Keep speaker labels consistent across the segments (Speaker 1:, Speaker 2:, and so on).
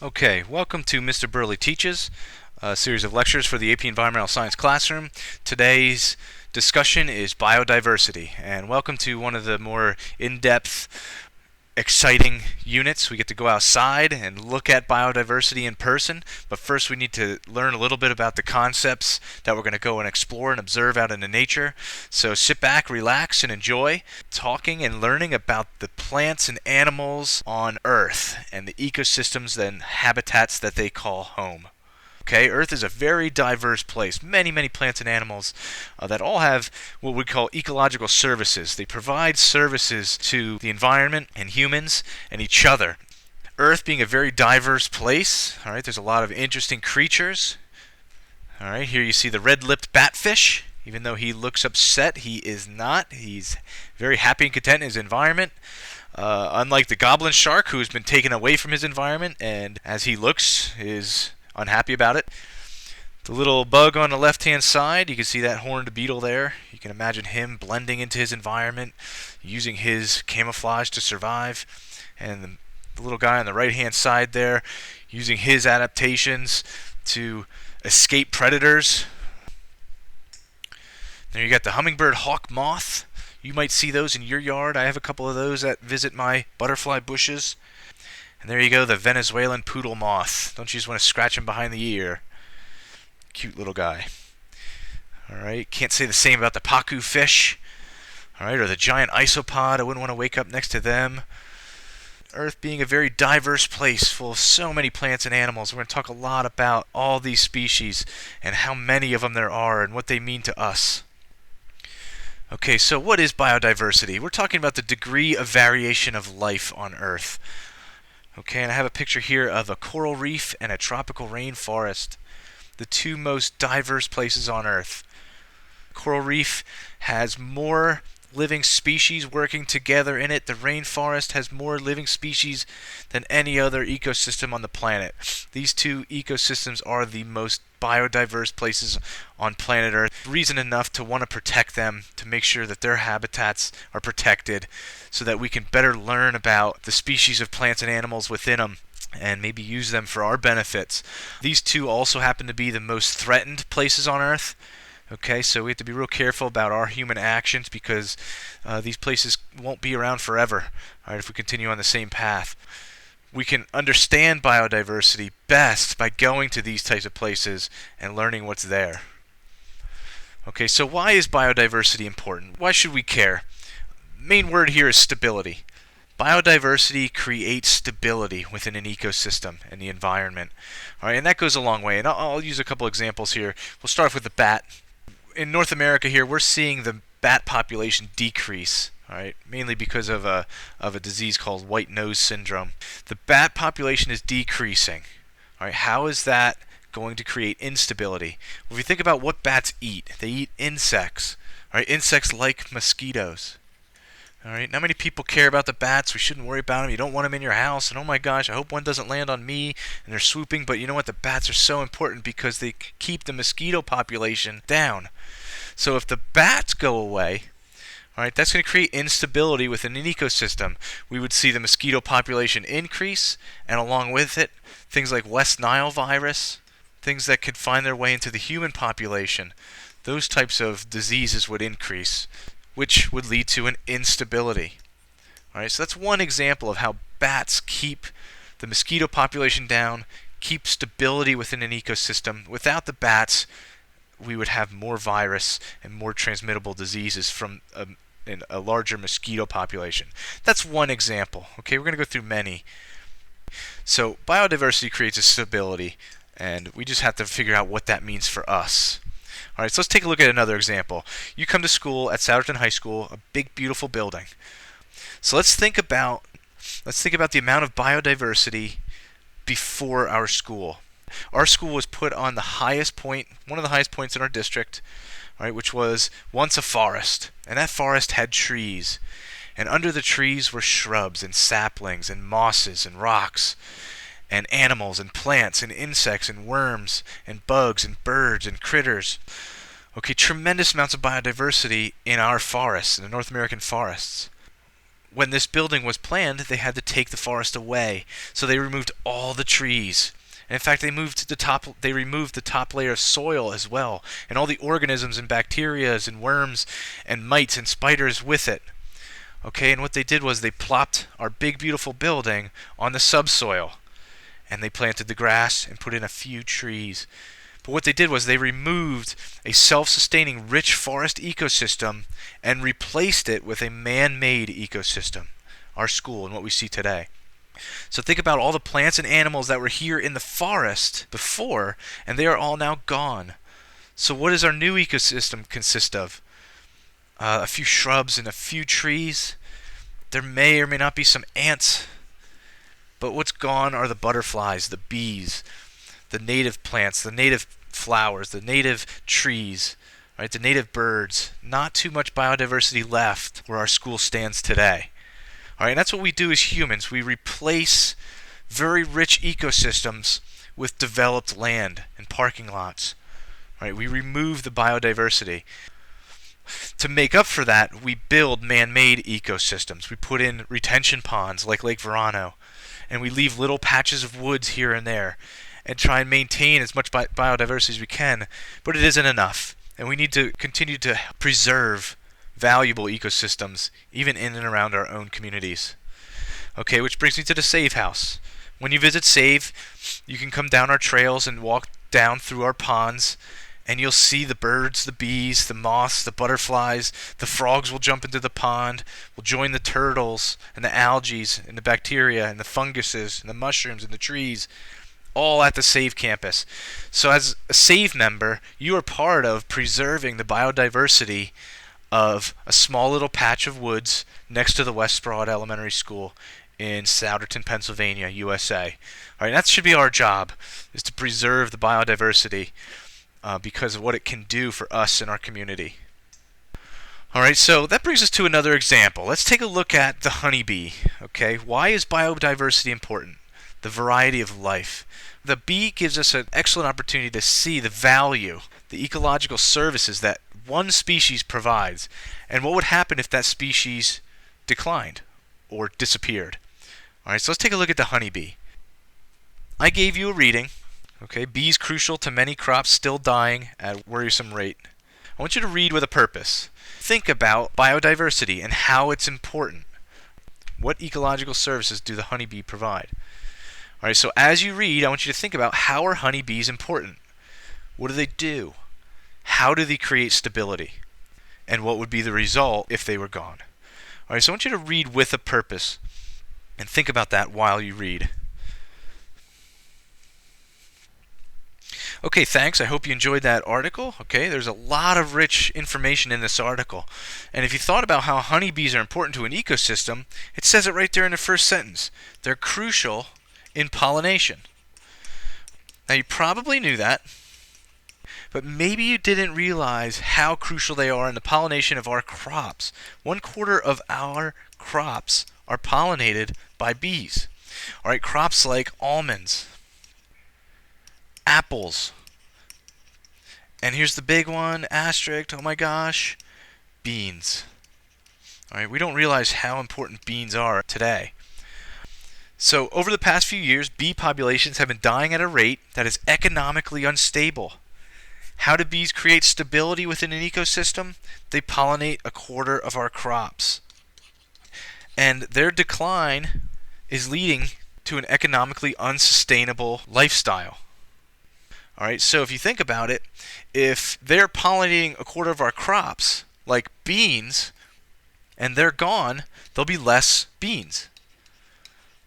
Speaker 1: Okay, welcome to Mr. Burley Teaches, a series of lectures for the AP Environmental Science classroom. Today's discussion is biodiversity, and welcome to one of the more in-depth, exciting units. We get to go outside and look at biodiversity in person, but first we need to learn a little bit about the concepts that we're going to go and explore and observe out in the nature. So sit back, relax, and enjoy talking and learning about the plants and animals on Earth and the ecosystems and habitats that they call home. Okay, Earth is a very diverse place. Many plants and animals that all have what we call ecological services. They provide services to the environment and humans and each other. Earth being a very diverse place, all right, there's a lot of interesting creatures. All right, here you see the red-lipped batfish. Even though he looks upset, he is not. He's very happy and content in his environment. Unlike the goblin shark, who's been taken away from his environment, and as he looks, is unhappy about it. The little bug on the left-hand side, you can see that horned beetle there. You can imagine him blending into his environment, using his camouflage to survive. And the little guy on the right-hand side there, using his adaptations to escape predators. There you got the hummingbird hawk moth. You might see those in your yard. I have a couple of those that visit my butterfly bushes. And there you go, the Venezuelan poodle moth. Don't you just want to scratch him behind the ear? Cute little guy. Alright, can't say the same about the pacu fish. Alright, or the giant isopod. I wouldn't want to wake up next to them. Earth being a very diverse place full of so many plants and animals. We're going to talk a lot about all these species and how many of them there are and what they mean to us. Okay, so what is biodiversity? We're talking about the degree of variation of life on Earth. Okay, and I have a picture here of a coral reef and a tropical rainforest, the two most diverse places on Earth. Coral reef has more living species working together in it. The rainforest has more living species than any other ecosystem on the planet. These two ecosystems are the most biodiverse places on planet Earth. Reason enough to want to protect them, to make sure that their habitats are protected so that we can better learn about the species of plants and animals within them and maybe use them for our benefits. These two also happen to be the most threatened places on Earth. Okay, so we have to be real careful about our human actions because these places won't be around forever, all right, if we continue on the same path. We can understand biodiversity best by going to these types of places and learning what's there. Okay, so why is biodiversity important? Why should we care? Main word here is stability. Biodiversity creates stability within an ecosystem and the environment. All right, and that goes a long way. And I'll use a couple examples here. We'll start off with the bat. In North America here, we're seeing the bat population decrease, all right, mainly because of a disease called white nose syndrome. The bat population is decreasing. All right, how is that going to create instability? Well, if you think about what bats eat, they eat insects. All right, insects like mosquitoes. All right, not many people care about the bats. We shouldn't worry about them. You don't want them in your house. And oh my gosh, I hope one doesn't land on me. And they're swooping. But you know what? The bats are so important because they keep the mosquito population down. So if the bats go away, all right, that's going to create instability within an ecosystem. We would see the mosquito population increase, and along with it, things like West Nile virus, things that could find their way into the human population. Those types of diseases would increase, which would lead to an instability. All right, so that's one example of how bats keep the mosquito population down, keep stability within an ecosystem. Without the bats, we would have more virus and more transmittable diseases from a larger mosquito population. That's one example. Okay, we're going to go through many. So biodiversity creates a stability, and we just have to figure out what that means for us. All right, so let's take a look at another example. You come to school at Souderton High School, a big, beautiful building. So let's think about the amount of biodiversity before our school. Our school was put on the highest point, one of the highest points in our district, right, which was once a forest. And that forest had trees. And under the trees were shrubs and saplings and mosses and rocks and animals and plants and insects and worms and bugs and birds and critters. Okay, tremendous amounts of biodiversity in our forests, in the North American forests. when this building was planned, they had to take the forest away. So they removed all the trees. And in fact, they removed the top layer of soil as well, and all the organisms and bacteria and worms and mites and spiders with it. Okay, and what they did was they plopped our big beautiful building on the subsoil, and they planted the grass and put in a few trees. But what they did was they removed a self-sustaining rich forest ecosystem and replaced it with a man-made ecosystem, our school and what we see today. So think about all the plants and animals that were here in the forest before, and they are all now gone. So what does our new ecosystem consist of? A few shrubs and a few trees. There may or may not be some ants. But what's gone are the butterflies, the bees, the native plants, the native flowers, the native trees, right? The native birds. Not too much biodiversity left where our school stands today. All right, and that's what we do as humans. We replace very rich ecosystems with developed land and parking lots. All right, we remove the biodiversity. To make up for that, we build man-made ecosystems. We put in retention ponds like Lake Verano, and we leave little patches of woods here and there and try and maintain as much biodiversity as we can, but it isn't enough. And we need to continue to preserve valuable ecosystems even in and around our own communities. Okay, which brings me to the Save House. When you visit Save, you can come down our trails and walk down through our ponds, and you'll see the birds, the bees, the moths, the butterflies. The frogs will jump into the pond, will join the turtles and the algae and the bacteria and the funguses and the mushrooms and the trees, all at the Save campus. So as a Save member, you are part of preserving the biodiversity of a small little patch of woods next to the West Broad Elementary School in Souderton, Pennsylvania, USA. All right, that should be our job, is to preserve the biodiversity because of what it can do for us and our community. All right, so that brings us to another example. Let's take a look at the honeybee. Okay, why is biodiversity important? The variety of life. The bee gives us an excellent opportunity to see the value, the ecological services that one species provides, and what would happen if that species declined or disappeared. All right, so let's take a look at the honeybee. I gave you a reading. Okay, bees crucial to many crops still dying at a worrisome rate. I want you to read with a purpose. Think about biodiversity and how it's important. What ecological services do the honeybee provide? All right, so as you read, I want you to think about, how are honeybees important? What do they do? How do they create stability? And what would be the result if they were gone? All right, so I want you to read with a purpose and think about that while you read. Okay, thanks. I hope you enjoyed that article. Okay, there's a lot of rich information in this article. And if you thought about how honeybees are important to an ecosystem, it says it right there in the first sentence. They're crucial in pollination. Now, you probably knew that, but maybe you didn't realize how crucial they are in the pollination of our crops. 1/4 of our crops are pollinated by bees. All right, crops like almonds, apples, and here's the big one, asterisk, oh my gosh, beans. All right, we don't realize how important beans are today. So over the past few years, bee populations have been dying at a rate that is economically unstable. How do bees create stability within an ecosystem? They pollinate 1/4 of our crops. And their decline is leading to an economically unsustainable lifestyle. All right, so if you think about it, if they're pollinating 1/4 of our crops, like beans, and they're gone, there'll be less beans.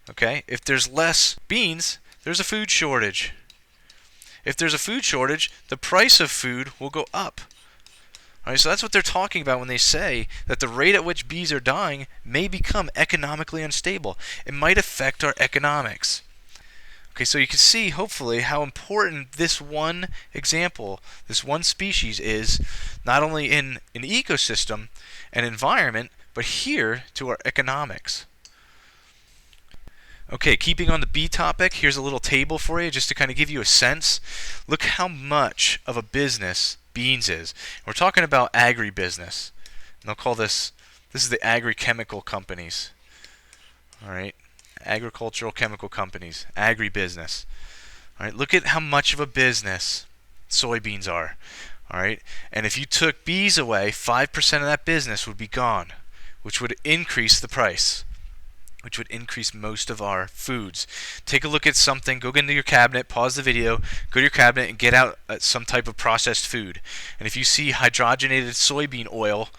Speaker 1: Okay, if there's less beans, there's a food shortage. If there's a food shortage, the price of food will go up. All right, so that's what they're talking about when they say that the rate at which bees are dying may become economically unstable. It might affect our economics. Okay, so you can see, hopefully, how important this one example, this one species is, not only in an ecosystem and environment, but here to our economics. Okay, keeping on the bee topic, here's a little table for you just to kind of give you a sense. Look how much of a business beans is. We're talking about agribusiness. And they'll call this is the agri-chemical companies. All right, agricultural chemical companies, agribusiness. All right, look at how much of a business soybeans are. All right, and if you took bees away, 5% of that business would be gone, which would increase the price, which would increase most of our foods. Take a look at something, go into your cabinet, pause the video, go to your cabinet and get out some type of processed food. And if you see hydrogenated soybean oil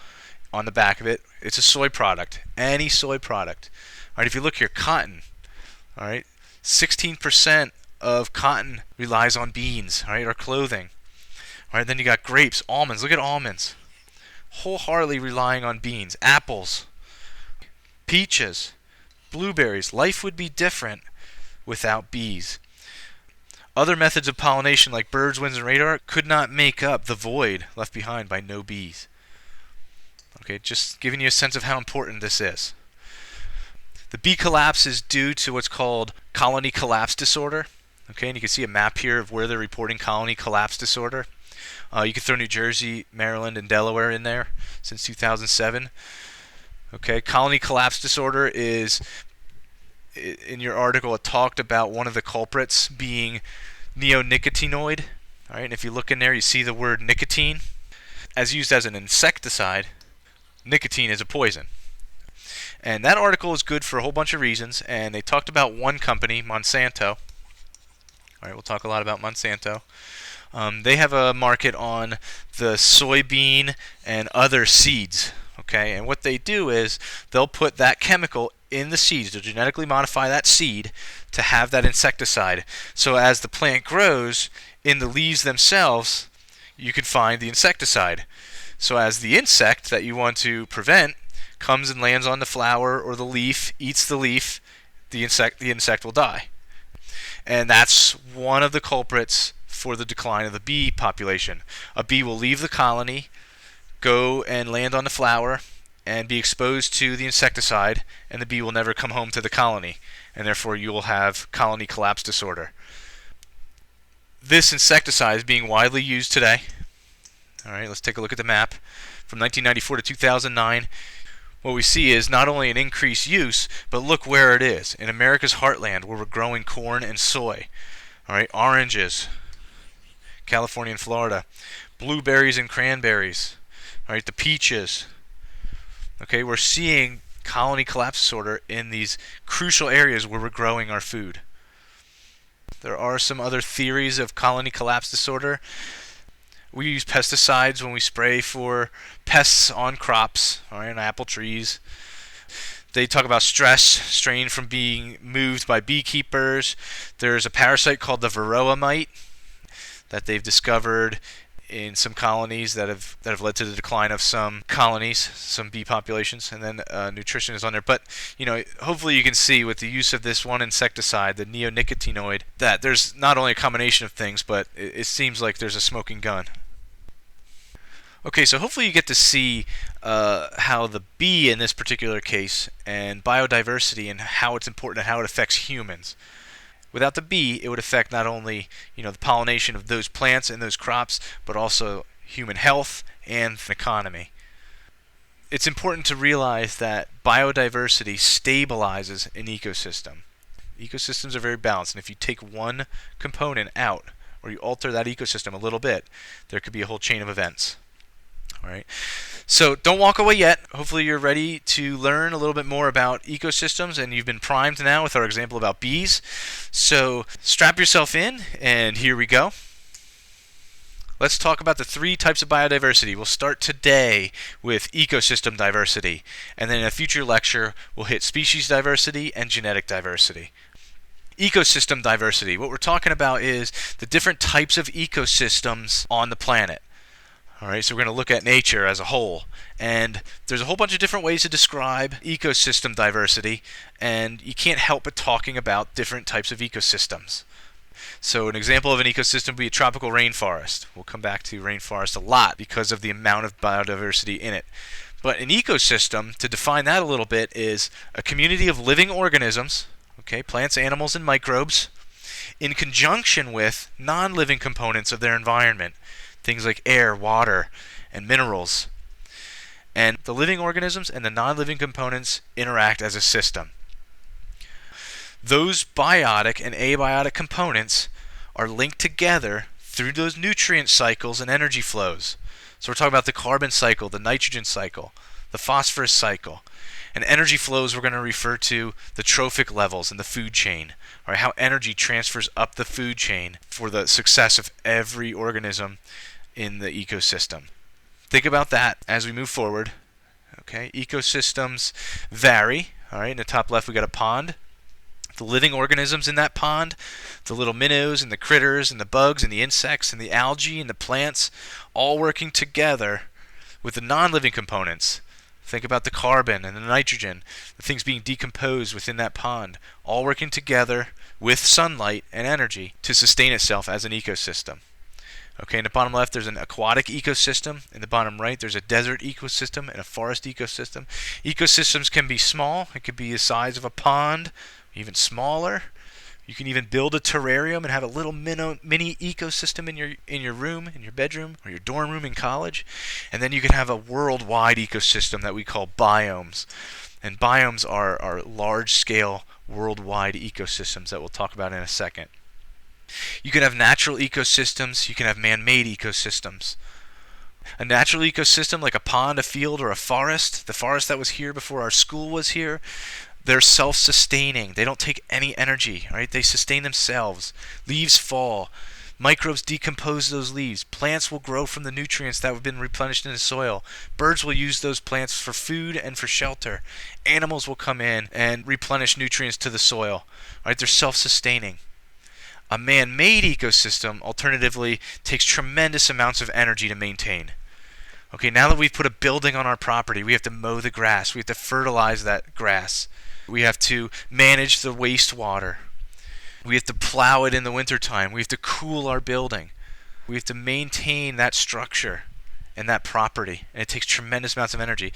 Speaker 1: on the back of it, it's a soy product, any soy product. All right, if you look here, cotton, all right, 16% of cotton relies on beans, all right, or clothing. All right, then you got grapes, almonds, look at almonds, wholeheartedly relying on beans, apples, peaches, blueberries. Life would be different without bees. Other methods of pollination like birds, winds, and radar could not make up the void left behind by no bees. Okay, just giving you a sense of how important this is. The bee collapse is due to what's called colony collapse disorder. Okay, and you can see a map here of where they're reporting colony collapse disorder. You can throw New Jersey, Maryland, and Delaware in there since 2007. Okay, colony collapse disorder is, in your article, it talked about one of the culprits being neonicotinoid. All right, and if you look in there, you see the word nicotine. As used as an insecticide, nicotine is a poison. And that article is good for a whole bunch of reasons, and they talked about one company, Monsanto. All right, we'll talk a lot about Monsanto. They have a market on the soybean and other seeds. Okay, and what they do is they'll put that chemical in the seeds to genetically modify that seed to have that insecticide. So as the plant grows, in the leaves themselves, you can find the insecticide. So as the insect that you want to prevent comes and lands on the flower or the leaf, eats the leaf, the insect will die. And that's one of the culprits for the decline of the bee population. A bee will leave the colony, go and land on the flower, and be exposed to the insecticide, and the bee will never come home to the colony, and therefore you will have colony collapse disorder. This insecticide is being widely used today. All right, let's take a look at the map. From 1994 to 2009, what we see is not only an increased use, but look where it is. In America's heartland, where we're growing corn and soy. All right, oranges, California and Florida, blueberries and cranberries. All right, the peaches. Okay, we're seeing colony collapse disorder in these crucial areas where we're growing our food. There are some other theories of colony collapse disorder. We use pesticides when we spray for pests on crops, all right, on apple trees. They talk about stress, strain from being moved by beekeepers. There's a parasite called the varroa mite that they've discovered in some colonies that have led to the decline of some colonies, some bee populations, and then nutrition is on there. But hopefully you can see with the use of this one insecticide, the neonicotinoid, that there's not only a combination of things, but it seems like there's a smoking gun. Okay, so hopefully you get to see how the bee in this particular case and biodiversity and how it's important and how it affects humans. Without the bee, it would affect not only the pollination of those plants and those crops, but also human health and the economy. It's important to realize that biodiversity stabilizes an ecosystem. Ecosystems are very balanced, and if you take one component out or you alter that ecosystem a little bit, there could be a whole chain of events. All right. So don't walk away yet. Hopefully you're ready to learn a little bit more about ecosystems, and you've been primed now with our example about bees. So strap yourself in, and here we go. Let's talk about the 3 types of biodiversity. We'll start today with ecosystem diversity, and then in a future lecture we'll hit species diversity and genetic diversity. Ecosystem diversity. What we're talking about is the different types of ecosystems on the planet. Alright, so we're going to look at nature as a whole, and there's a whole bunch of different ways to describe ecosystem diversity, and you can't help but talking about different types of ecosystems. So an example of an ecosystem would be a tropical rainforest. We'll come back to rainforest a lot because of the amount of biodiversity in it. But an ecosystem, to define that a little bit, is a community of living organisms, okay, plants, animals, and microbes, in conjunction with non-living components of their environment. Things like air, water, and minerals. And the living organisms and the non-living components interact as a system. Those biotic and abiotic components are linked together through those nutrient cycles and energy flows. So we're talking about the carbon cycle, the nitrogen cycle, the phosphorus cycle. And energy flows, we're going to refer to the trophic levels in the food chain, right? How energy transfers up the food chain for the success of every organism in the ecosystem. Think about that as we move forward. Okay, ecosystems vary. All right, in the top left we got a pond. The living organisms in that pond, the little minnows and the critters and the bugs and the insects and the algae and the plants, all working together with the non-living components. Think about the carbon and the nitrogen, the things being decomposed within that pond, all working together with sunlight and energy to sustain itself as an ecosystem. Okay, in the bottom left there's an aquatic ecosystem. In the bottom right there's a desert ecosystem and a forest ecosystem. Ecosystems can be small. It could be the size of a pond, even smaller. You can even build a terrarium and have a little mini ecosystem in your room, in your bedroom, or your dorm room in college. And then you can have a worldwide ecosystem that we call biomes. And biomes are large-scale, worldwide ecosystems that we'll talk about in a second. You can have natural ecosystems. You can have man-made ecosystems. A natural ecosystem like a pond, a field, or a forest, the forest that was here before our school was here, they're self-sustaining. They don't take any energy, right? They sustain themselves. Leaves fall. Microbes decompose those leaves. Plants will grow from the nutrients that have been replenished in the soil. Birds will use those plants for food and for shelter. Animals will come in and replenish nutrients to the soil, right? They're self-sustaining. A man-made ecosystem, alternatively, takes tremendous amounts of energy to maintain. Okay, now that we've put a building on our property, we have to mow the grass. We have to fertilize that grass. We have to manage the wastewater. We have to plow it in the wintertime. We have to cool our building. We have to maintain that structure and that property. And it takes tremendous amounts of energy.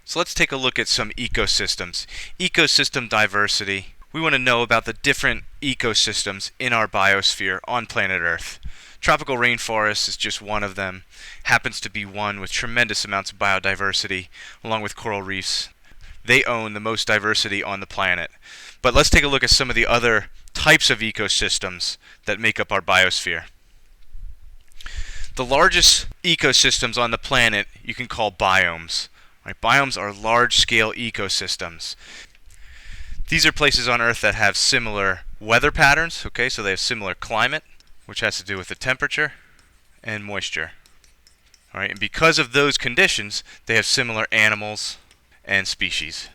Speaker 1: So let's take a look at some ecosystems. Ecosystem diversity. We want to know about the different ecosystems in our biosphere on planet Earth. Tropical rainforest is just one of them. Happens to be one with tremendous amounts of biodiversity, along with coral reefs. They own the most diversity on the planet. But let's take a look at some of the other types of ecosystems that make up our biosphere. The largest ecosystems on the planet you can call biomes. Right? Biomes are large-scale ecosystems. These are places on Earth that have similar weather patterns, okay? So they have similar climate, which has to do with the temperature and moisture. All right, and because of those conditions, they have similar animals and species.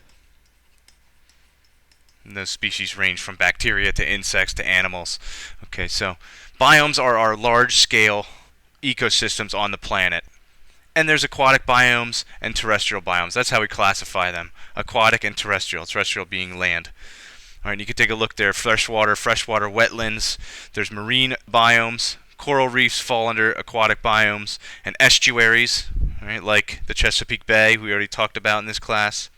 Speaker 1: And those species range from bacteria to insects to animals. Okay, so biomes are our large-scale ecosystems on the planet. And there's aquatic biomes and terrestrial biomes. That's how we classify them. Aquatic and terrestrial. Terrestrial being land. All right, you can take a look there. Freshwater wetlands. There's marine biomes. Coral reefs fall under aquatic biomes. And estuaries, right, like the Chesapeake Bay we already talked about in this class.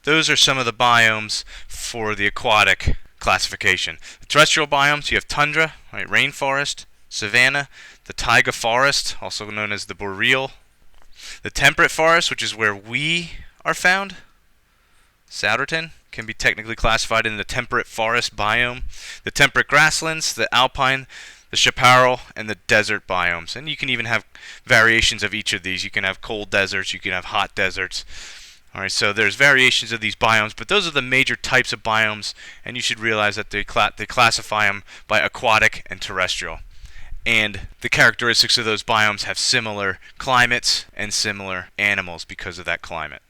Speaker 1: Those are some of the biomes for the aquatic classification. The terrestrial biomes, you have tundra, right, rainforest, savanna, the taiga forest, also known as the boreal, the temperate forest, which is where we are found. Souderton can be technically classified in the temperate forest biome. The temperate grasslands, the alpine, the chaparral, and the desert biomes. And you can even have variations of each of these. You can have cold deserts, you can have hot deserts. All right, so there's variations of these biomes, but those are the major types of biomes, and you should realize that they classify them by aquatic and terrestrial. And the characteristics of those biomes have similar climates and similar animals because of that climate.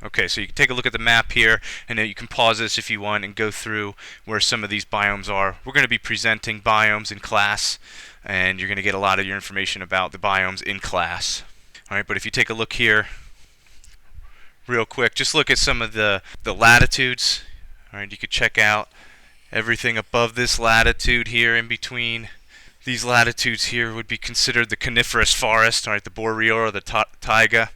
Speaker 1: Okay, so you can take a look at the map here, and you can pause this if you want and go through where some of these biomes are. We're going to be presenting biomes in class, and you're going to get a lot of your information about the biomes in class. All right, but if you take a look here real quick, just look at some of the latitudes. All right, you could check out everything above this latitude here. In between these latitudes here would be considered the coniferous forest, all right, the boreal or the taiga. All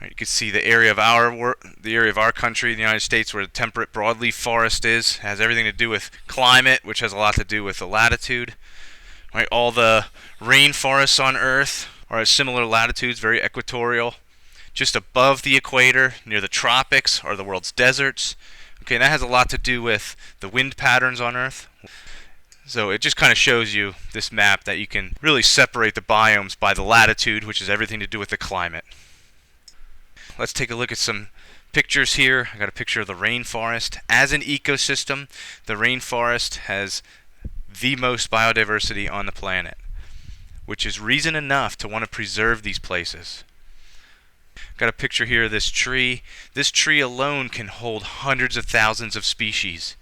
Speaker 1: right, you can see the area of our country, the United States, where the temperate broadleaf forest is. It has everything to do with climate, which has a lot to do with the latitude. All right, all the rainforests on Earth are at similar latitudes, very equatorial. Just above the equator, near the tropics, are the world's deserts. Okay, and that has a lot to do with the wind patterns on Earth. So it just kind of shows you this map that you can really separate the biomes by the latitude, which has everything to do with the climate. Let's take a look at some pictures here. I got a picture of the rainforest. As an ecosystem, the rainforest has the most biodiversity on the planet, which is reason enough to want to preserve these places. Got a picture here of this tree. This tree alone can hold hundreds of thousands of species.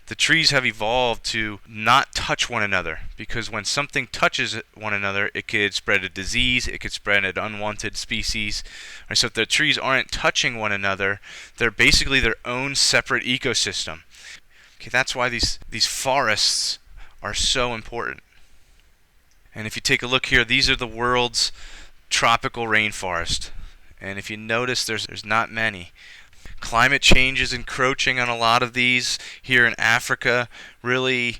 Speaker 1: The trees have evolved to not touch one another, because when something touches one another, it could spread a disease, it could spread an unwanted species. So if the trees aren't touching one another, they're basically their own separate ecosystem. Okay, that's why these forests are so important. And if you take a look here, these are the world's tropical rainforest. And if you notice, there's not many. Climate change is encroaching on a lot of these here in Africa, really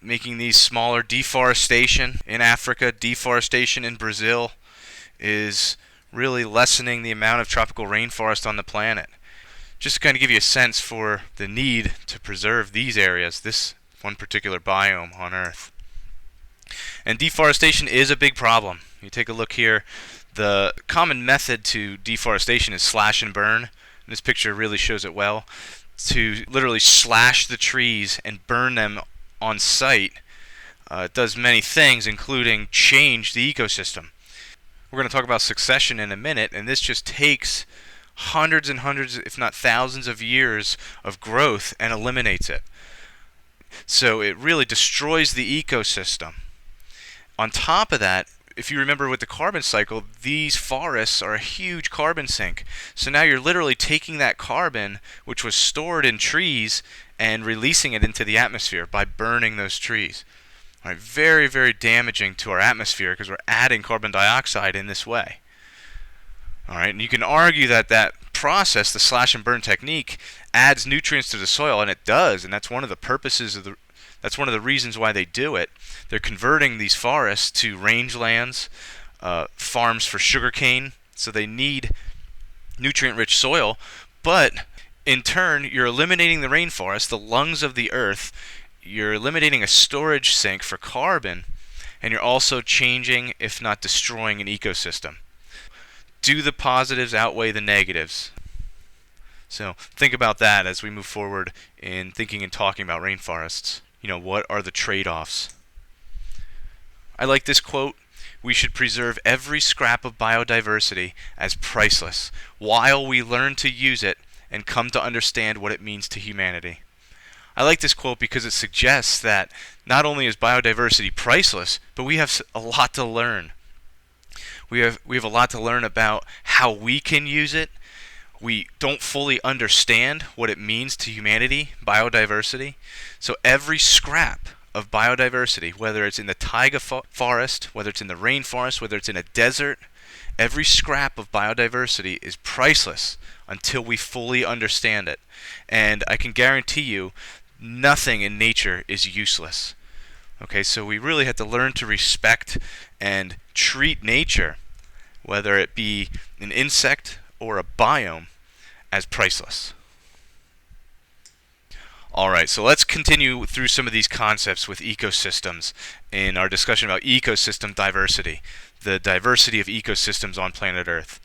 Speaker 1: making these smaller. Deforestation in Africa, deforestation in Brazil is really lessening the amount of tropical rainforest on the planet. Just to kind of give you a sense for the need to preserve these areas, this one particular biome on Earth. And deforestation is a big problem. You take a look here, the common method to deforestation is slash and burn. This picture really shows it well. To literally slash the trees and burn them on site. It does many things, including change the ecosystem. We're going to talk about succession in a minute, and this just takes hundreds and hundreds, if not thousands of years of growth and eliminates it. So it really destroys the ecosystem. On top of that, if you remember with the carbon cycle, these forests are a huge carbon sink. So now you're literally taking that carbon, which was stored in trees, and releasing it into the atmosphere by burning those trees. All right, very, very damaging to our atmosphere because we're adding carbon dioxide in this way. All right, and you can argue that that process, the slash and burn technique, adds nutrients to the soil, and it does, and that's one of the purposes of that's one of the reasons why they do it. They're converting these forests to rangelands, farms for sugarcane, so they need nutrient-rich soil. But in turn, you're eliminating the rainforest, the lungs of the earth. You're eliminating a storage sink for carbon, and you're also changing, if not destroying, an ecosystem. Do the positives outweigh the negatives? So think about that as we move forward in thinking and talking about rainforests. You know, what are the trade-offs? I like this quote: "We should preserve every scrap of biodiversity as priceless while we learn to use it and come to understand what it means to humanity." I like this quote because it suggests that not only is biodiversity priceless, but we have a lot to learn. We have a lot to learn about how we can use it. We don't fully understand what it means to humanity, biodiversity. So every scrap of biodiversity, whether it's in the taiga forest, whether it's in the rainforest, whether it's in a desert, every scrap of biodiversity is priceless until we fully understand it. And I can guarantee you, nothing in nature is useless. Okay, so we really have to learn to respect and treat nature, whether it be an insect or a biome, as priceless. Alright, so let's continue through some of these concepts with ecosystems in our discussion about ecosystem diversity, the diversity of ecosystems on planet Earth.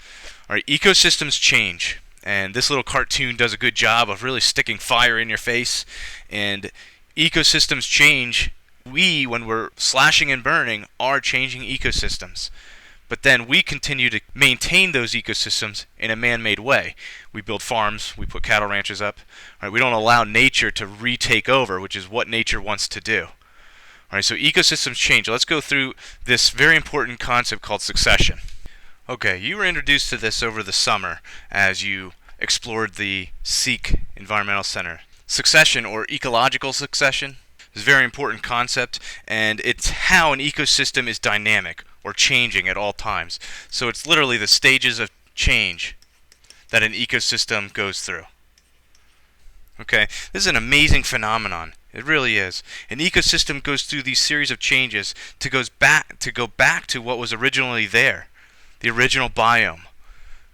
Speaker 1: Alright, ecosystems change, and this little cartoon does a good job of really sticking fire in your face. And ecosystems change. We, when we're slashing and burning, are changing ecosystems. But then we continue to maintain those ecosystems in a man-made way. We build farms, we put cattle ranches up. Right, we don't allow nature to retake over, which is what nature wants to do. All right, so ecosystems change. Let's go through this very important concept called succession. Okay, you were introduced to this over the summer as you explored the Seek Environmental Center. Succession, or ecological succession, is a very important concept, and it's how an ecosystem is dynamic or changing at all times. So it's literally the stages of change that an ecosystem goes through. Okay, this is an amazing phenomenon. It really is. An ecosystem goes through these series of changes to go back to what was originally there, the original biome.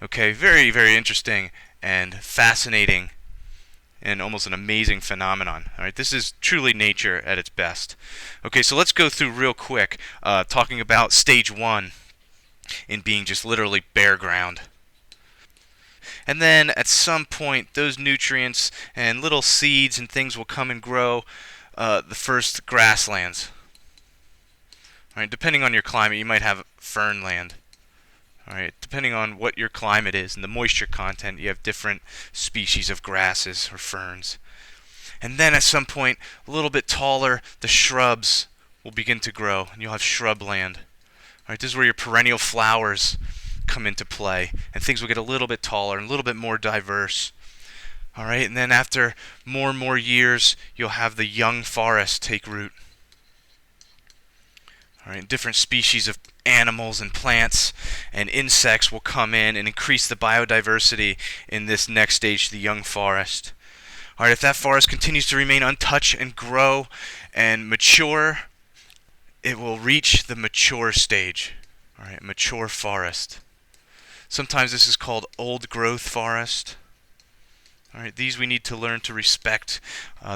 Speaker 1: Okay, very, very interesting and fascinating and almost an amazing phenomenon. All right, this is truly nature at its best. Okay, so let's go through real quick, talking about stage one in being just literally bare ground. And then at some point, those nutrients and little seeds and things will come and grow the first grasslands. All right, depending on your climate, you might have fern land. All right, depending on what your climate is and the moisture content, you have different species of grasses or ferns. And then at some point, a little bit taller, the shrubs will begin to grow, and you'll have shrubland. All right, this is where your perennial flowers come into play, and things will get a little bit taller and a little bit more diverse. All right, and then after more and more years, you'll have the young forest take root. All right, different species of animals and plants and insects will come in and increase the biodiversity in this next stage, the young forest. All right, if that forest continues to remain untouched and grow and mature, it will reach the mature stage. All right, mature forest. Sometimes this is called old growth forest. All right, these we need to learn to respect.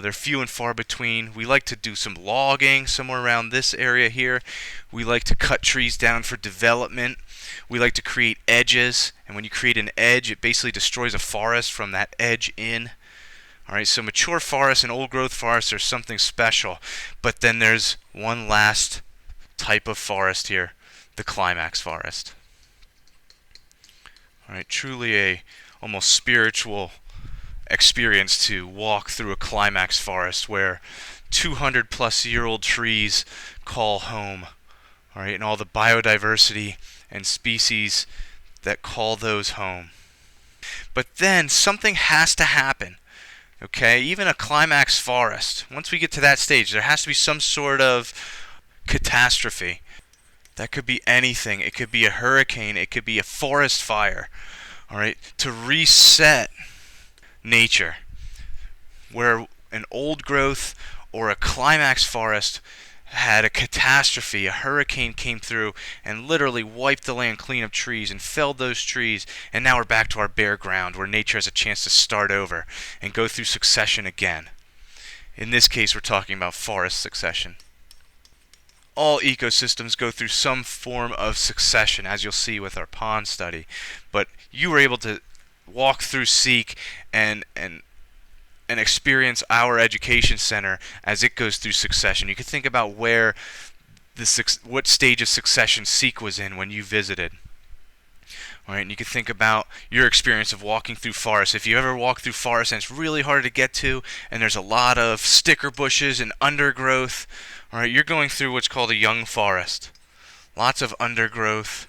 Speaker 1: They're few and far between. We like to do some logging somewhere around this area here. We like to cut trees down for development. We like to create edges, and when you create an edge, it basically destroys a forest from that edge in. All right, so mature forests and old growth forests are something special. But then there's one last type of forest here, the climax forest. All right, truly a almost spiritual experience to walk through a climax forest where 200 plus year old trees call home. All right, and all the biodiversity and species that call those home. But then something has to happen. Okay, even a climax forest, once we get to that stage, there has to be some sort of catastrophe. That could be anything. It could be a hurricane. It could be a forest fire. All right, to reset nature, where an old growth or a climax forest had a catastrophe, a hurricane came through and literally wiped the land clean of trees and felled those trees, and now we're back to our bare ground where nature has a chance to start over and go through succession again. In this case, we're talking about forest succession. All ecosystems go through some form of succession, as you'll see with our pond study, but you were able to walk through Seek and experience our education center as it goes through succession. You can think about where what stage of succession Seek was in when you visited. All right, and you can think about your experience of walking through forests. If you ever walk through forests and it's really hard to get to, and there's a lot of sticker bushes and undergrowth, all right, you're going through what's called a young forest. Lots of undergrowth,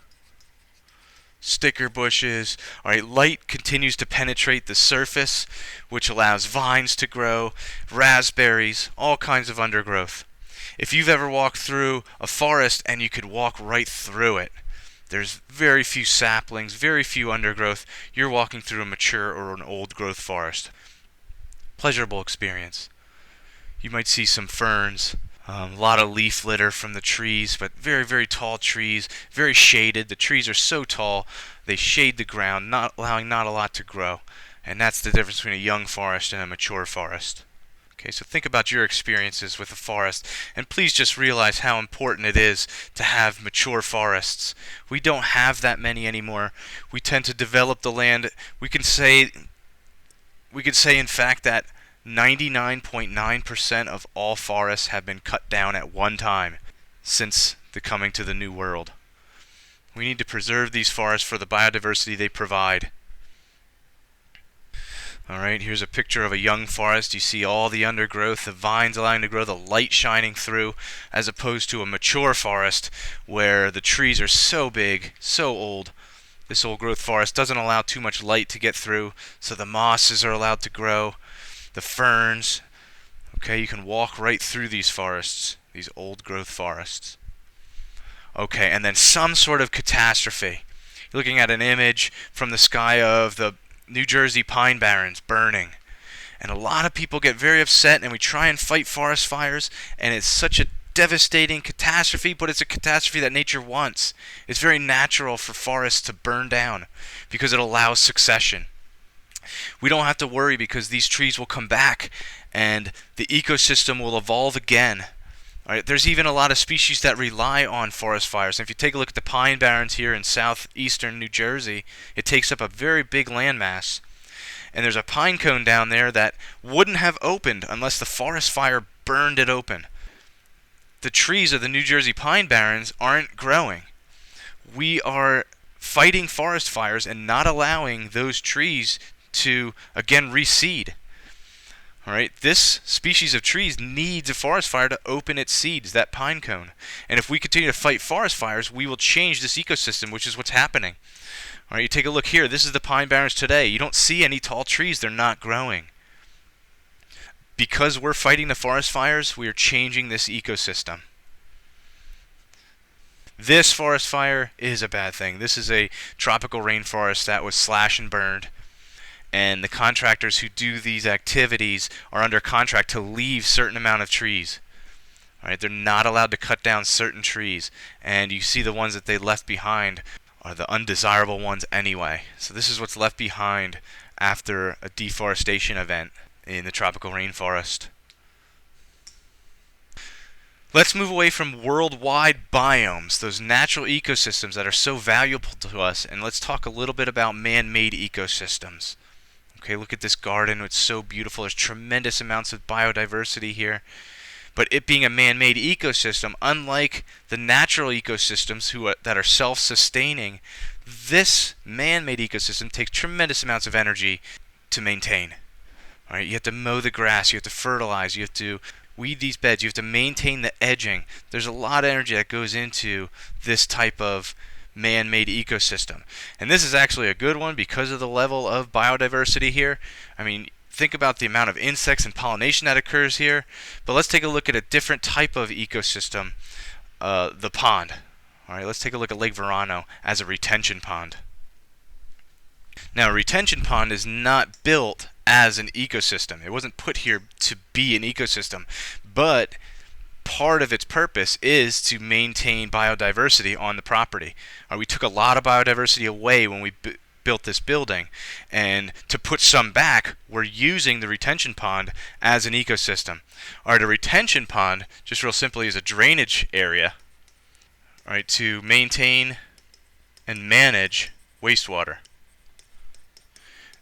Speaker 1: sticker bushes. All right, light continues to penetrate the surface, which allows vines to grow, raspberries, all kinds of undergrowth. If you've ever walked through a forest and you could walk right through it, there's very few saplings, very few undergrowth. You're walking through a mature or an old growth forest. Pleasurable experience. You might see some ferns, a lot of leaf litter from the trees, but very, very tall trees, very shaded. The trees are so tall, they shade the ground, not allowing not a lot to grow. And that's the difference between a young forest and a mature forest. Okay, so think about your experiences with a forest, and please just realize how important it is to have mature forests. We don't have that many anymore. We tend to develop the land. We could say in fact that 99.9% of all forests have been cut down at one time since the coming to the New World. We need to preserve these forests for the biodiversity they provide. Alright, here's a picture of a young forest. You see all the undergrowth, the vines allowing to grow, the light shining through, as opposed to a mature forest where the trees are so big, so old. This old growth forest doesn't allow too much light to get through, so the mosses are allowed to grow, the ferns. Okay, you can walk right through these forests, these old growth forests. Okay, and then some sort of catastrophe. You're looking at an image from the sky of the New Jersey pine barrens burning. And a lot of people get very upset, and we try and fight forest fires, and it's such a devastating catastrophe, but it's a catastrophe that nature wants. It's very natural for forests to burn down because it allows succession. We don't have to worry because these trees will come back and the ecosystem will evolve again. All right, there's even a lot of species that rely on forest fires. And if you take a look at the pine barrens here in southeastern New Jersey, it takes up a very big landmass. And there's a pine cone down there that wouldn't have opened unless the forest fire burned it open. The trees of the New Jersey pine barrens aren't growing. We are fighting forest fires and not allowing those trees to again reseed. All right, this species of trees needs a forest fire to open its seeds, that pine cone. And if we continue to fight forest fires, we will change this ecosystem, which is what's happening. All right, you take a look here. This is the pine barrens today. You don't see any tall trees. They're not growing. Because we're fighting the forest fires, we are changing this ecosystem. This forest fire is a bad thing. This is a tropical rainforest that was slashed and burned. And the contractors who do these activities are under contract to leave certain amount of trees. All right, they're not allowed to cut down certain trees. And you see the ones that they left behind are the undesirable ones anyway. So this is what's left behind after a deforestation event in the tropical rainforest. Let's move away from worldwide biomes, those natural ecosystems that are so valuable to us, and let's talk a little bit about man-made ecosystems. Okay, look at this garden. It's so beautiful. There's tremendous amounts of biodiversity here. But it being a man-made ecosystem, unlike the natural ecosystems that are self-sustaining, this man-made ecosystem takes tremendous amounts of energy to maintain. All right, you have to mow the grass, you have to fertilize, you have to weed these beds, you have to maintain the edging. There's a lot of energy that goes into this type of man-made ecosystem. And this is actually a good one because of the level of biodiversity here. I mean, think about the amount of insects and pollination that occurs here. But let's take a look at a different type of ecosystem, the pond. All right, let's take a look at Lake Verano as a retention pond. Now, a retention pond is not built as an ecosystem. It wasn't put here to be an ecosystem, but part of its purpose is to maintain biodiversity on the property. We took a lot of biodiversity away when we built this building, and to put some back, we're using the retention pond as an ecosystem. All right, a retention pond, just real simply, is a drainage area, all right, to maintain and manage wastewater.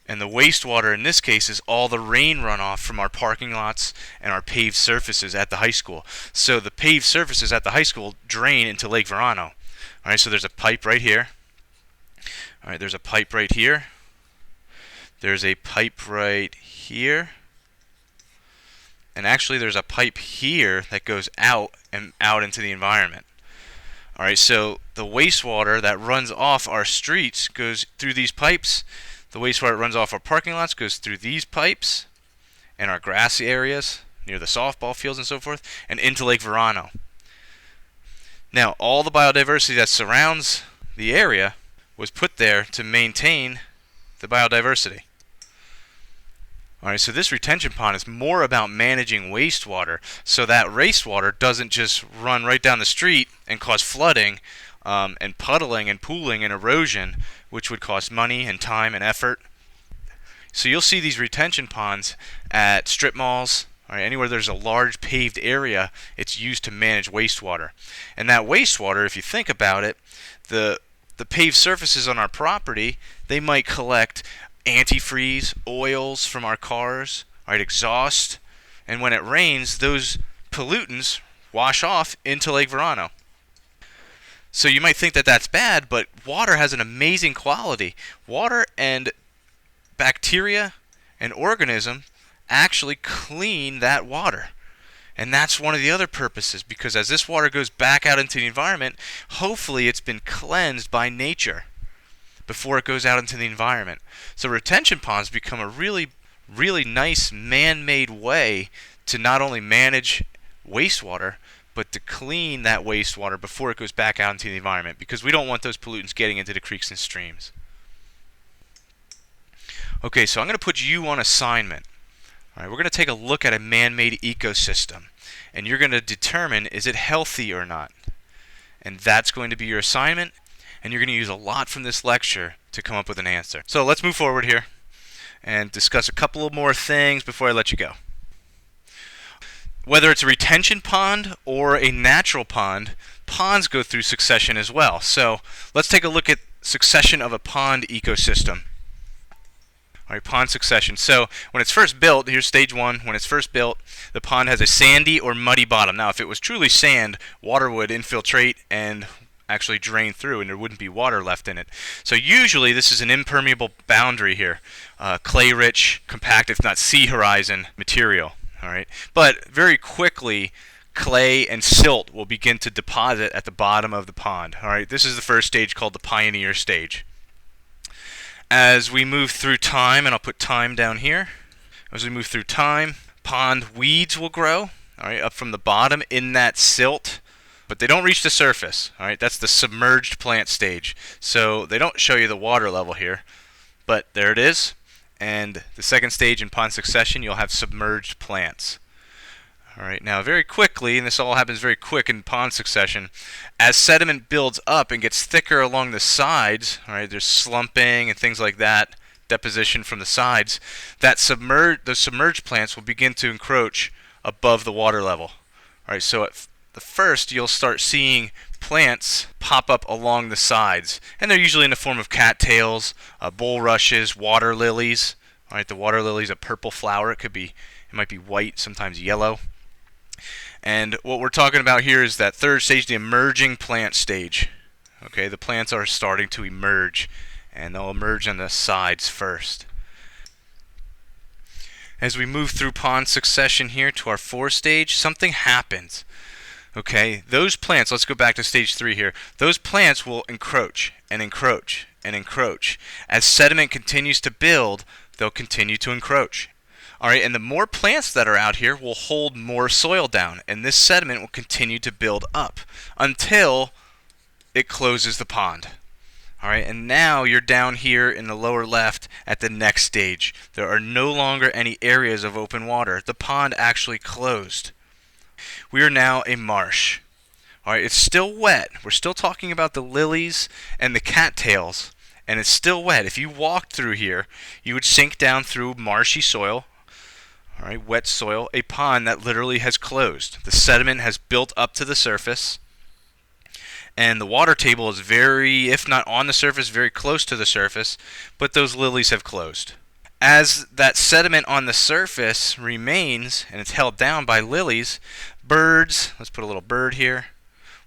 Speaker 1: And the wastewater in this case is all the rain runoff from our parking lots and our paved surfaces at the high school. So the paved surfaces at the high school drain into Lake Verano. All right, so there's a pipe right here. All right, there's a pipe right here. There's a pipe right here. And actually there's a pipe here that goes out and out into the environment. All right, so the wastewater that runs off our streets goes through these pipes. The wastewater that runs off our parking lots goes through these pipes and our grassy areas near the softball fields and so forth and into Lake Verano. Now, all the biodiversity that surrounds the area was put there to maintain the biodiversity. Alright, so this retention pond is more about managing wastewater so that wastewater doesn't just run right down the street and cause flooding and puddling and pooling and erosion, which would cost money and time and effort. So you'll see these retention ponds at strip malls, or anywhere there's a large paved area. It's used to manage wastewater. And that wastewater, if you think about it, the paved surfaces on our property, they might collect antifreeze, oils from our cars, right, exhaust, and when it rains, those pollutants wash off into Lake Verano. So you might think that that's bad, but water has an amazing quality. Water and bacteria and organism actually clean that water. And that's one of the other purposes, because as this water goes back out into the environment, hopefully it's been cleansed by nature before it goes out into the environment. So retention ponds become a really, really nice man-made way to not only manage wastewater, but to clean that wastewater before it goes back out into the environment, because we don't want those pollutants getting into the creeks and streams. Okay, so I'm going to put you on assignment. All right, we're going to take a look at a man-made ecosystem, and you're going to determine, is it healthy or not? And that's going to be your assignment, and you're going to use a lot from this lecture to come up with an answer. So let's move forward here and discuss a couple of more things before I let you go. Whether it's a retention pond or a natural pond, ponds go through succession as well. So let's take a look at succession of a pond ecosystem. All right, pond succession. So when it's first built, here's stage one. When it's first built, the pond has a sandy or muddy bottom. Now, if it was truly sand, water would infiltrate and actually drain through, and there wouldn't be water left in it. So usually this is an impermeable boundary here, clay-rich, compact, if not sea horizon material. All right, but very quickly, clay and silt will begin to deposit at the bottom of the pond. All right, this is the first stage called the pioneer stage. As we move through time, and I'll put time down here, as we move through time, pond weeds will grow, all right, up from the bottom in that silt, but they don't reach the surface. All right, that's the submerged plant stage. So they don't show you the water level here, but there it is. And the second stage in pond succession, you'll have submerged plants. All right, now very quickly, and this all happens very quick in pond succession, as sediment builds up and gets thicker along the sides, all right, there's slumping and things like that, deposition from the sides, those submerged plants will begin to encroach above the water level. All right, so at the first, you'll start seeing plants pop up along the sides, and they're usually in the form of cattails, bulrushes, water lilies. All right, the water lily is a purple flower. It might be white, sometimes yellow. And what we're talking about here is that third stage, the emerging plant stage. Okay, the plants are starting to emerge, and they'll emerge on the sides first. As we move through pond succession here to our fourth stage, something happens. Okay, those plants, let's go back to stage 3 here. Those plants will encroach and encroach and encroach. As sediment continues to build, they'll continue to encroach. All right, and the more plants that are out here will hold more soil down, and this sediment will continue to build up until it closes the pond. All right, and now you're down here in the lower left at the next stage. There are no longer any areas of open water. The pond actually closed. We are now a marsh. All right, it's still wet. We're still talking about the lilies and the cattails, and it's still wet. If you walked through here, you would sink down through marshy soil, all right, wet soil, a pond that literally has closed. The sediment has built up to the surface, and the water table is very, if not on the surface, very close to the surface, but those lilies have closed. As that sediment on the surface remains, and it's held down by lilies, birds, let's put a little bird here,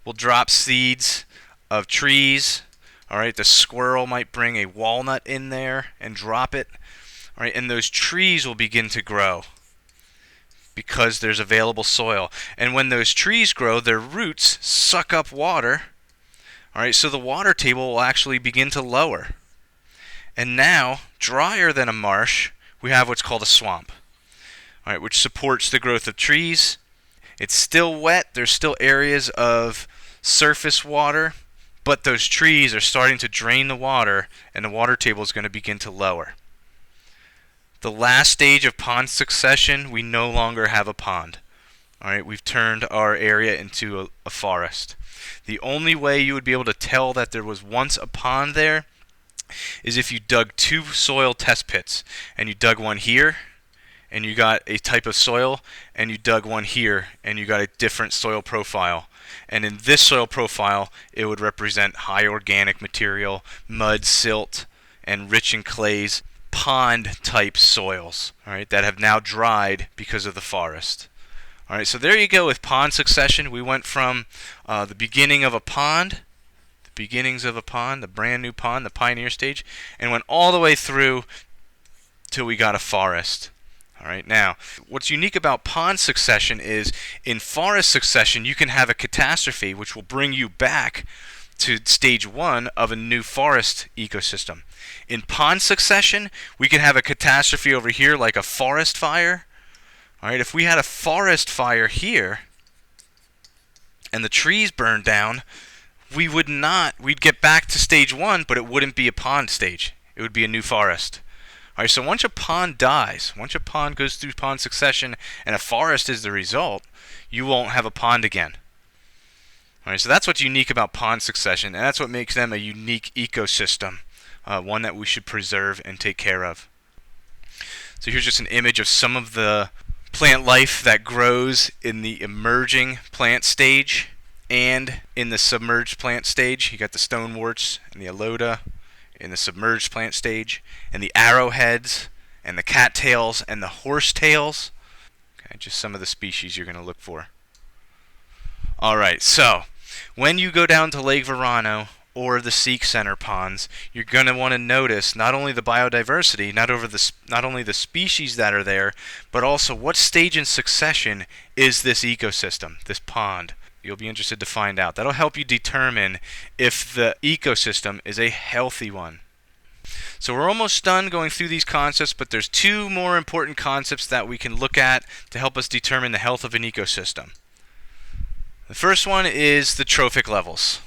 Speaker 1: will drop seeds of trees. All right, the squirrel might bring a walnut in there and drop it. All right, and those trees will begin to grow because there's available soil. And when those trees grow, their roots suck up water. All right, so the water table will actually begin to lower. And now, drier than a marsh, we have what's called a swamp, all right, which supports the growth of trees. It's still wet. There's still areas of surface water, but those trees are starting to drain the water, and the water table is going to begin to lower. The last stage of pond succession, we no longer have a pond. All right, we've turned our area into a forest. The only way you would be able to tell that there was once a pond there is if you dug 2 soil test pits, and you dug one here and you got a type of soil, and you dug one here and you got a different soil profile. And in this soil profile, it would represent high organic material, mud, silt, and rich in clays, pond type soils, all right, that have now dried because of the forest. All right, so there you go with pond succession. We went from the beginning of a pond, the brand new pond, the pioneer stage, and went all the way through till we got a forest. All right, now, what's unique about pond succession is in forest succession, you can have a catastrophe which will bring you back to stage 1 of a new forest ecosystem. In pond succession, we can have a catastrophe over here like a forest fire. All right, if we had a forest fire here and the trees burned down, we'd get back to stage 1, but it wouldn't be a pond stage. It would be a new forest. Alright, so once a pond dies, once a pond goes through pond succession and a forest is the result, you won't have a pond again. Alright, so that's what's unique about pond succession, and that's what makes them a unique ecosystem, one that we should preserve and take care of. So here's just an image of some of the plant life that grows in the emerging plant stage and in the submerged plant stage. You got the stoneworts and the elota in the submerged plant stage, and the arrowheads and the cattails and the horsetails. Okay, just some of the species you're going to look for. Alright, so when you go down to Lake Verano or the Seek Center ponds, you're going to want to notice not only the biodiversity, not only the species that are there, but also what stage in succession is this ecosystem, this pond. You'll be interested to find out. That'll help you determine if the ecosystem is a healthy one. So we're almost done going through these concepts, but there's two more important concepts that we can look at to help us determine the health of an ecosystem. The first one is the trophic levels.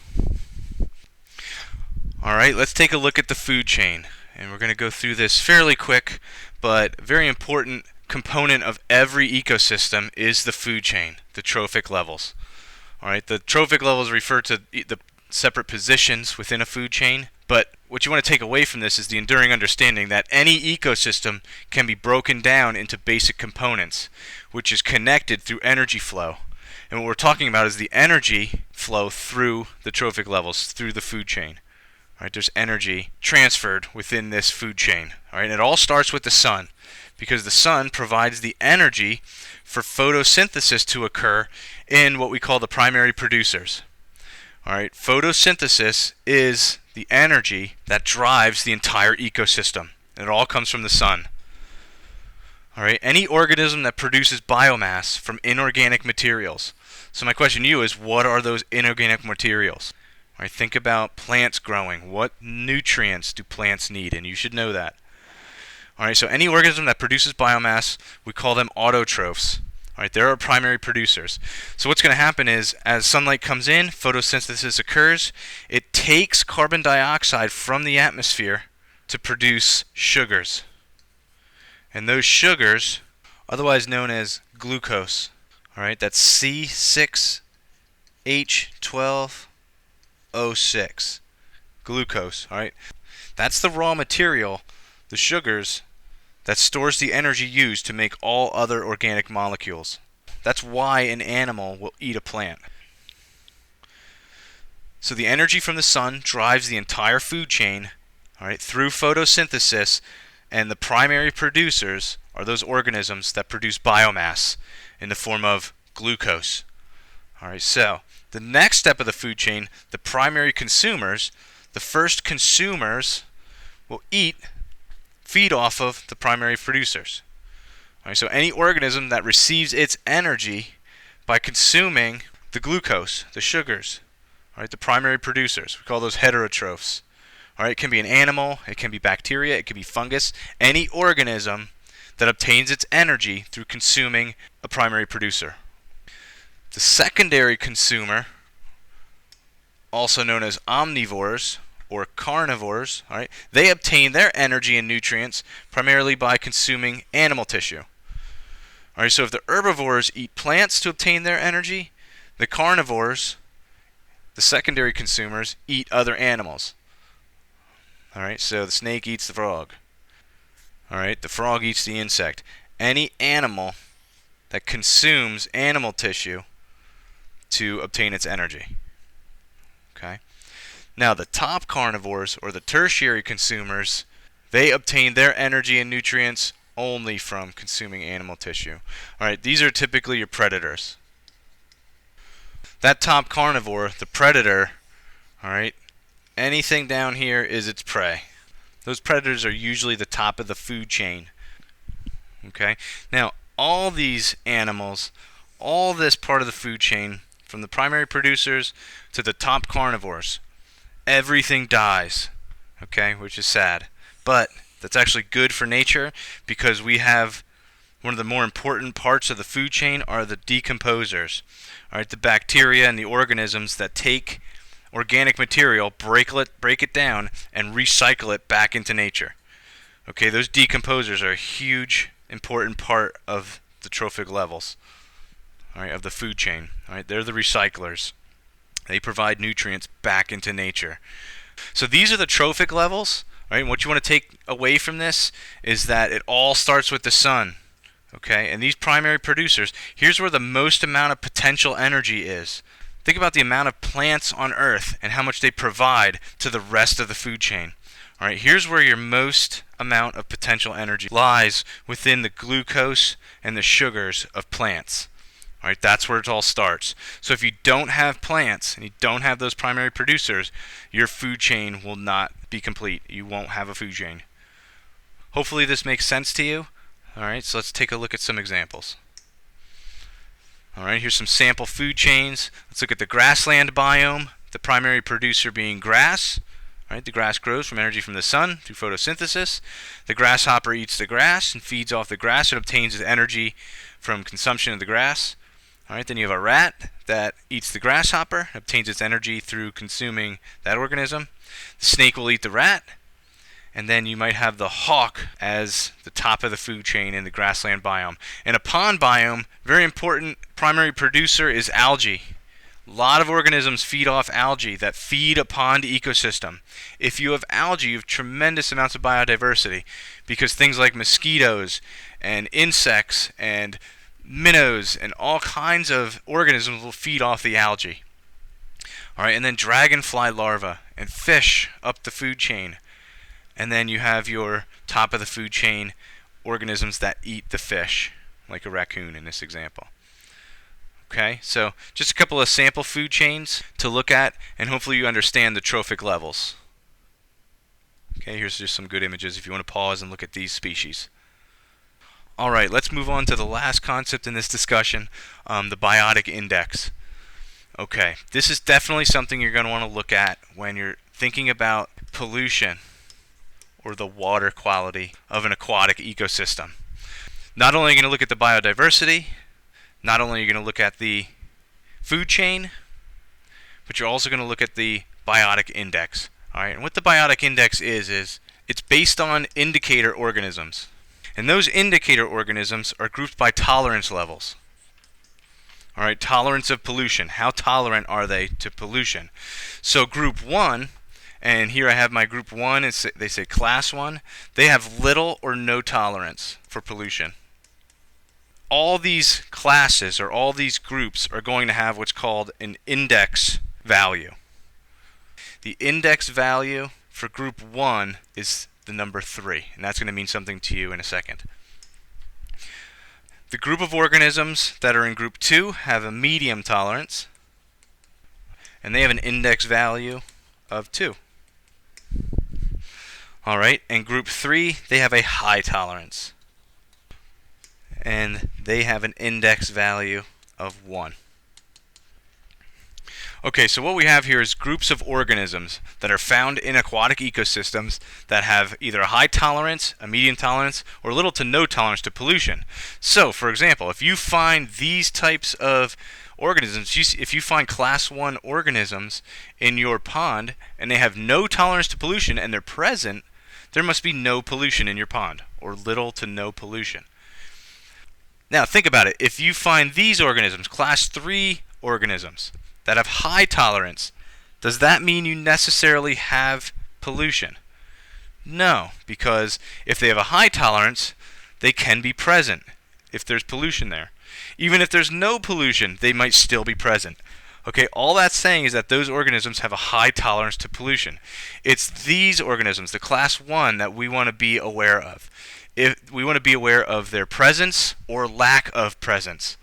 Speaker 1: Alright, let's take a look at the food chain. And we're going to go through this fairly quick, but very important component of every ecosystem is the food chain, the trophic levels. Alright, the trophic levels refer to the separate positions within a food chain, but what you want to take away from this is the enduring understanding that any ecosystem can be broken down into basic components, which is connected through energy flow. And what we're talking about is the energy flow through the trophic levels, through the food chain. All right, there's energy transferred within this food chain. All right, and it all starts with the sun, because the sun provides the energy for photosynthesis to occur in what we call the primary producers. All right, photosynthesis is the energy that drives the entire ecosystem, and it all comes from the sun. All right, any organism that produces biomass from inorganic materials. So my question to you is, what are those inorganic materials? All right, think about plants growing. What nutrients do plants need? And you should know that. All right, so any organism that produces biomass, we call them autotrophs. All right, they're our primary producers. So what's going to happen is, as sunlight comes in, photosynthesis occurs. It takes carbon dioxide from the atmosphere to produce sugars. And those sugars, otherwise known as glucose, all right, that's C6H12O6, glucose, all right. That's the raw material, the sugars, that stores the energy used to make all other organic molecules. That's why an animal will eat a plant. So the energy from the sun drives the entire food chain, all right, through photosynthesis, and the primary producers are those organisms that produce biomass in the form of glucose. All right, so the next step of the food chain, the primary consumers, the first consumers will feed off of the primary producers. All right, so any organism that receives its energy by consuming the glucose, the sugars, all right, the primary producers, we call those heterotrophs. All right, it can be an animal, it can be bacteria, it can be fungus, any organism that obtains its energy through consuming a primary producer. The secondary consumer, also known as omnivores or carnivores, all right, they obtain their energy and nutrients primarily by consuming animal tissue. All right, so if the herbivores eat plants to obtain their energy, the carnivores, the secondary consumers, eat other animals. All right, so the snake eats the frog. All right, the frog eats the insect. Any animal that consumes animal tissue to obtain its energy. Okay. Now the top carnivores, or the tertiary consumers, they obtain their energy and nutrients only from consuming animal tissue. All right, these are typically your predators. That top carnivore, the predator, all right, anything down here is its prey. Those predators are usually the top of the food chain. Okay. Now all these animals, all this part of the food chain, from the primary producers to the top carnivores, everything dies, okay, which is sad. But that's actually good for nature, because we have one of the more important parts of the food chain are the decomposers. All right, the bacteria and the organisms that take organic material, break it down, and recycle it back into nature. Okay, those decomposers are a huge, important part of the trophic levels, all right, of the food chain. All right, they're the recyclers. They provide nutrients back into nature. So these are the trophic levels. Right? And what you want to take away from this is that it all starts with the sun. Okay, and these primary producers, here's where the most amount of potential energy is. Think about the amount of plants on Earth and how much they provide to the rest of the food chain. All right, here's where your most amount of potential energy lies, within the glucose and the sugars of plants. All right, that's where it all starts. So if you don't have plants and you don't have those primary producers, your food chain will not be complete. You won't have a food chain. Hopefully this makes sense to you. All right, so let's take a look at some examples. All right, here's some sample food chains. Let's look at the grassland biome, the primary producer being grass. All right, the grass grows from energy from the sun through photosynthesis. The grasshopper eats the grass and feeds off the grass and obtains its energy from consumption of the grass. All right, then you have a rat that eats the grasshopper, obtains its energy through consuming that organism. The snake will eat the rat. And then you might have the hawk as the top of the food chain in the grassland biome. In a pond biome, very important primary producer is algae. A lot of organisms feed off algae that feed a pond ecosystem. If you have algae, you have tremendous amounts of biodiversity, because things like mosquitoes and insects and minnows and all kinds of organisms will feed off the algae. All right, and then dragonfly larvae and fish up the food chain. And then you have your top of the food chain organisms that eat the fish, like a raccoon in this example. Okay, so just a couple of sample food chains to look at, and hopefully you understand the trophic levels. Okay, here's just some good images if you want to pause and look at these species. Alright, let's move on to the last concept in this discussion, the biotic index. Okay, this is definitely something you're going to want to look at when you're thinking about pollution or the water quality of an aquatic ecosystem. Not only are you going to look at the biodiversity, not only are you going to look at the food chain, but you're also going to look at the biotic index. Alright, and what the biotic index is it's based on indicator organisms. And those indicator organisms are grouped by tolerance levels. Alright, tolerance of pollution. How tolerant are they to pollution? So group 1, and here I have my group 1, they say class 1, they have little or no tolerance for pollution. All these classes or all these groups are going to have what's called an index value. The index value for group 1 is the number 3, and that's going to mean something to you in a second. The group of organisms that are in group 2 have a medium tolerance, and they have an index value of 2. Alright, and group 3, they have a high tolerance, and they have an index value of 1. Okay, so what we have here is groups of organisms that are found in aquatic ecosystems that have either a high tolerance, a medium tolerance, or little to no tolerance to pollution. So, for example, if you find these types of organisms, if you find class 1 organisms in your pond and they have no tolerance to pollution and they're present, there must be no pollution in your pond, or little to no pollution. Now, think about it. If you find these organisms, class 3 organisms, that have high tolerance, does that mean you necessarily have pollution? No, because if they have a high tolerance, they can be present if there's pollution there. Even if there's no pollution, they might still be present. Okay, all that's saying is that those organisms have a high tolerance to pollution. It's these organisms, the class 1, that we want to be aware of. If we want to be aware of their presence or lack of presence.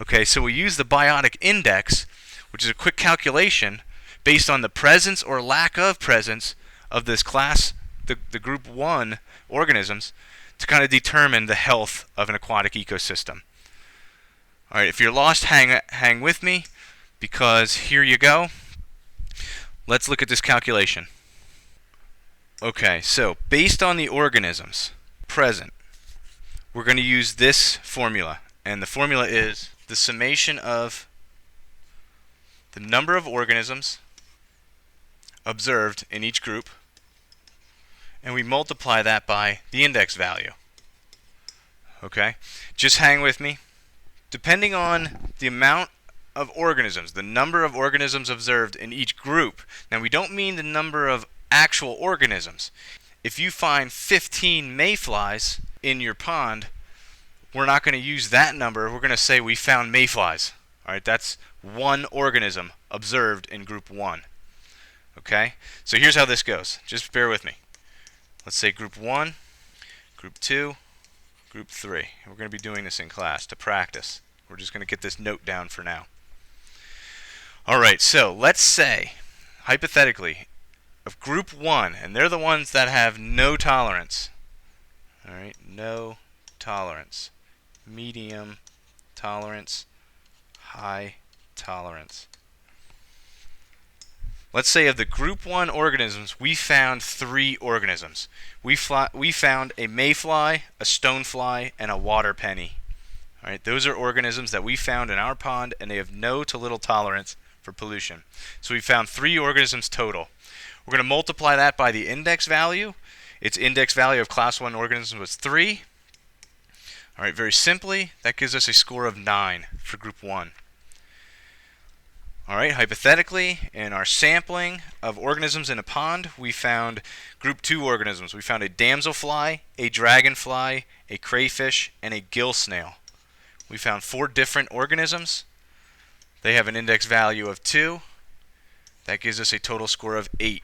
Speaker 1: Okay, so we use the biotic index, which is a quick calculation based on the presence or lack of presence of this class, the group 1 organisms, to kind of determine the health of an aquatic ecosystem. Alright, if you're lost, hang with me, because here you go. Let's look at this calculation. Okay, so based on the organisms present, we're going to use this formula, and the formula is the summation of the number of organisms observed in each group and we multiply that by the index value. Okay? Just hang with me. Depending on the amount of organisms, the number of organisms observed in each group. Now, we don't mean the number of actual organisms. If you find 15 mayflies in your pond, we're not going to use that number. We're going to say we found mayflies. All right, that's one organism observed in group 1. Okay, so here's how this goes. Just bear with me. Let's say group 1, group 2, group 3. We're going to be doing this in class to practice. We're just going to get this note down for now. All right, so let's say, hypothetically, of group 1, and they're the ones that have no tolerance. All right, no tolerance, medium tolerance, high tolerance. Let's say of the group 1 organisms, we found 3 organisms. We found a mayfly, a stonefly, and a water penny. All right, those are organisms that we found in our pond, and they have no to little tolerance for pollution. So we found 3 organisms total. We're going to multiply that by the index value. Its index value of class 1 organisms was 3. All right, very simply, that gives us a score of 9 for group 1. All right, hypothetically, in our sampling of organisms in a pond, we found group 2 organisms. We found a damselfly, a dragonfly, a crayfish, and a gill snail. We found 4 different organisms. They have an index value of 2. That gives us a total score of 8.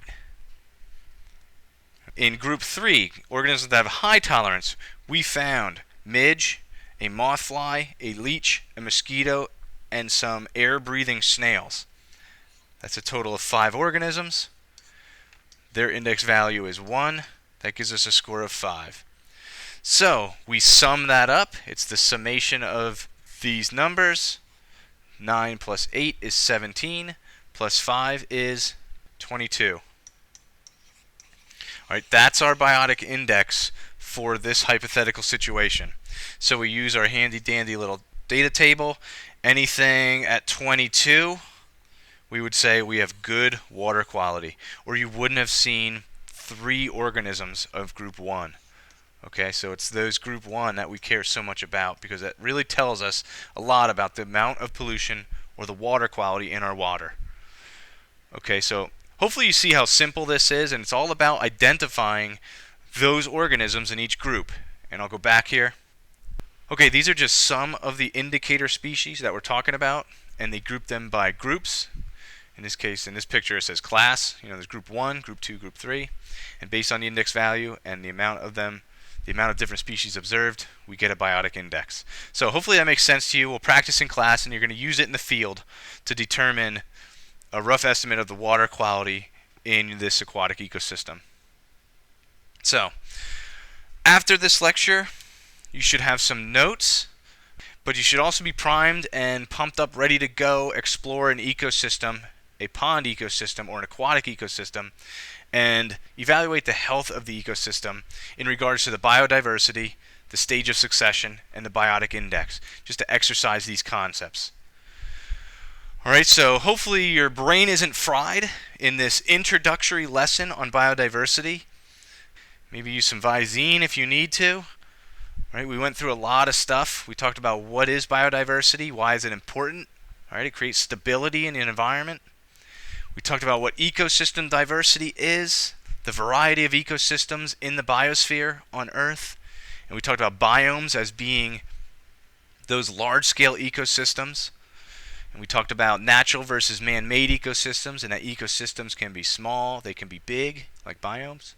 Speaker 1: In group 3, organisms that have high tolerance, we found midge, a mothfly, a leech, a mosquito, and some air-breathing snails. That's a total of 5 organisms. Their index value is 1. That gives us a score of 5. So we sum that up. It's the summation of these numbers. 9 plus 8 is 17, plus 5 is 22. All right, that's our biotic index for this hypothetical situation. So we use our handy-dandy little data table. Anything at 22, we would say we have good water quality, or you wouldn't have seen 3 organisms of group 1. Okay, so it's those group 1 that we care so much about, because that really tells us a lot about the amount of pollution or the water quality in our water. Okay, so hopefully you see how simple this is, and it's all about identifying those organisms in each group. And I'll go back here. Okay, these are just some of the indicator species that we're talking about, and they group them by groups. In this case, in this picture, it says class. You know, there's group 1, group 2, group 3, and based on the index value and the amount of them, the amount of different species observed, we get a biotic index. So hopefully that makes sense to you. We'll practice in class, and you're going to use it in the field to determine a rough estimate of the water quality in this aquatic ecosystem. So, after this lecture, you should have some notes, but you should also be primed and pumped up, ready to go explore an ecosystem, a pond ecosystem or an aquatic ecosystem, and evaluate the health of the ecosystem in regards to the biodiversity, the stage of succession, and the biotic index, just to exercise these concepts. Alright, so hopefully your brain isn't fried in this introductory lesson on biodiversity. Maybe use some Visine if you need to. Right, we went through a lot of stuff. We talked about what is biodiversity, why is it important. All right, it creates stability in an environment. We talked about what ecosystem diversity is, the variety of ecosystems in the biosphere on Earth. And we talked about biomes as being those large-scale ecosystems. And we talked about natural versus man-made ecosystems, and that ecosystems can be small, they can be big, like biomes.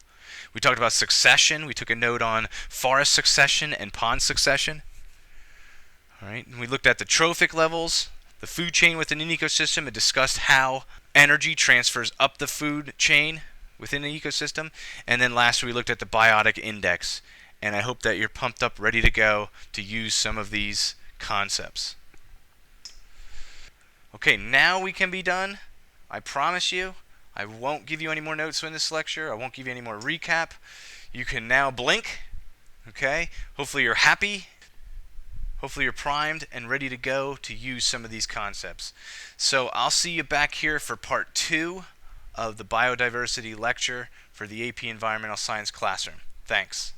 Speaker 1: We talked about succession. We took a note on forest succession and pond succession. All right, and we looked at the trophic levels, the food chain within an ecosystem, and discussed how energy transfers up the food chain within an ecosystem. And then lastly, we looked at the biotic index. And I hope that you're pumped up, ready to go to use some of these concepts. Okay, now we can be done. I promise you. I won't give you any more notes in this lecture. I won't give you any more recap. You can now blink. Okay? Hopefully you're happy. Hopefully you're primed and ready to go to use some of these concepts. So I'll see you back here for part 2 of the biodiversity lecture for the AP Environmental Science classroom. Thanks.